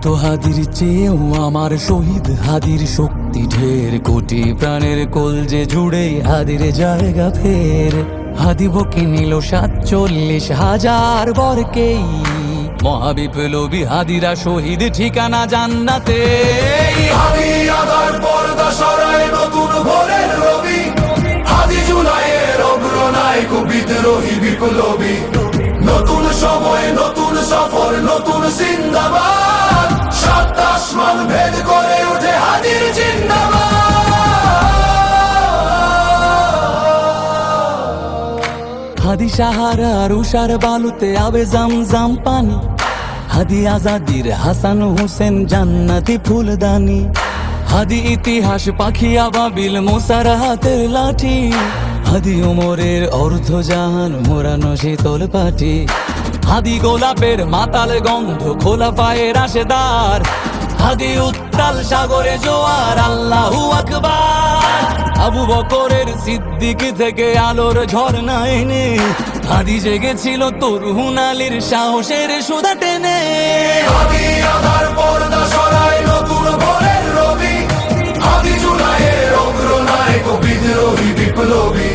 শত হাদির চেয়েও আমার শহীদ হাদির শক্তি ঢের, কোটি প্রাণের কলজে জুড়ে হাদির জায়গা ফের। হাদি বকে নিল ৪৭,০০০ বরকেই, মহাবিপ্লবী হাদিরা শহীদ ঠিকানা জান্নাতে। হাদি আদার পর্দা সরায় নতুন ভোরের রবি, হাদি জুলাইয়ের অগ্রনায়ক বিদ্রোহী বিপ্লবী। নতুন সময় নতুন সফর নতুন জিন্দাবাদ, সাত আসমান ভেদ করে ওঠে হাদির জিন্দাবাদ। হাদি সাহারার উষার বালুতে আবে জামজাম পানি, হাদি আজাদির হাসান হোসেন জান্নাতি ফুলদানি। হাদি ইতিহাস পাখি আবাবিল মোসার হাতের লাঠি, হাদি ওমরের অর্ধজাহান মোরানো শীতল পাটি। হাদি গোলাপের মাতাল গন্ধ খোলা পায়ের আশেদার, হাদি উত্তাল সাগরে জোয়ার আল্লাহু আকবার। আবু বকরের সিদ্দিক থেকে আলোর ঝর্ণা এনে, হাদি জেগেছিল তরুণ আলীর সাহসের সুধা টেনে। হাদি আদার পর্দা সরায় নতুন ভোরের রবি, হাদি জুলাইয়ের অগ্রনায়ক বিদ্রোহী বিপ্লবী।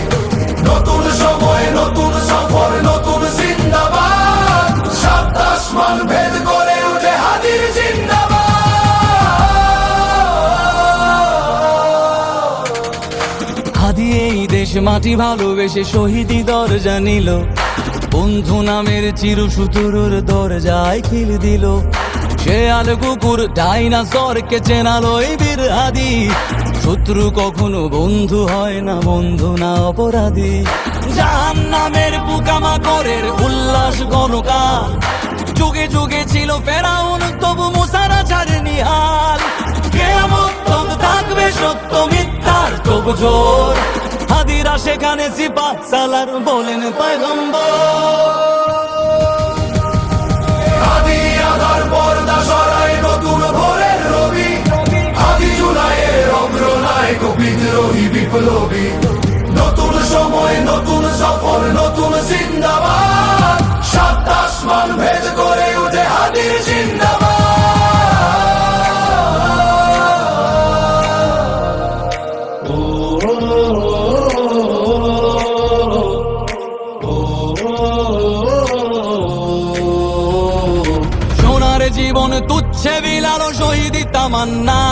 নতুন সময় নতুন সফর নতুন জিন্দাবাদ, সাত আসমান ভেদ করে ওঠে হাদির জিন্দাবাদ। হাদি এই দেশ মাটি ভালোবেসে শহীদি দরজা নিল, বন্ধু নামের চিরসুতুরুর দরজায় খিল দিল। শেয়াল কুকুর ডাইনাসরকে চেনালো এই বীর হাদি, শত্রু কখনো বন্ধু হয় না, বন্ধু না অপরাধী। জাহান্নামের পোকামাকড়ের উল্লাস গণকাল, যুগে যুগে ছিল ফেরাউন তবু মুসারা ছাড়েনি হাল। কিয়ামত তক থাকবে সত্য মিথ্যার তবু জোর, হাদিরা সেখানে সিপাহ সালার বলেন পয়গম্বর। হাদি আদার পর্দা সরায় নতুন ভোরের রবি, হাদি জুলাইয়ের অগ্রনায়ক বিদ্রোহী বিপ্লবী। নতুন সময় নতুন সফর নতুন জিন্দাবাদ, সাত আসমান ভেদ করে ওঠে হাদির জিন্দাবাদ। সোনার জীবন তুচ্ছে বিলালো শহীদি তামান্না,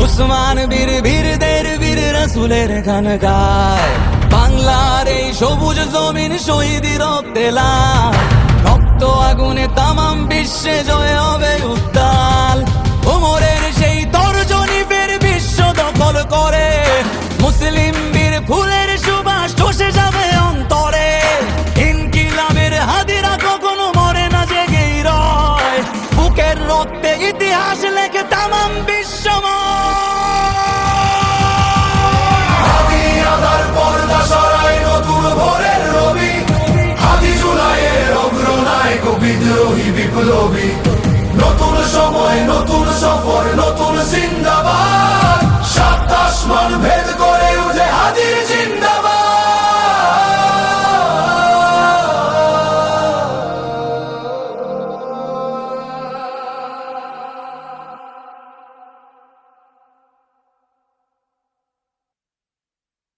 উসমান বীর বীরদের বীর রাসূলের গান গায়। বাংলার এই সবুজ জমিন শহীদি রক্তে লাল, রক্ত আগুনে তামাম বিশ্বে জয় হবে উত্তাল। ওমরের সেই তর্জনী ফের বিশ্ব দখল করে, মুসলিম বীর ফুলের সুবাস চষে যাবে অন্তরে। ইনকিলাবের হাদিরা কখনো মরে না, জেগেই রয়, বুকের রক্তে ইতিহাস লেখে তামাম বিশ্বময়। হাদি আদার পর্দা সরায় নতুন ভোরের রবি, হাদি জুলাইয়ের অগ্রনায়ক বিদ্রোহী বিপ্লবী। নতুন সময় নতুন সফর নতুন জিন্দাবাদ।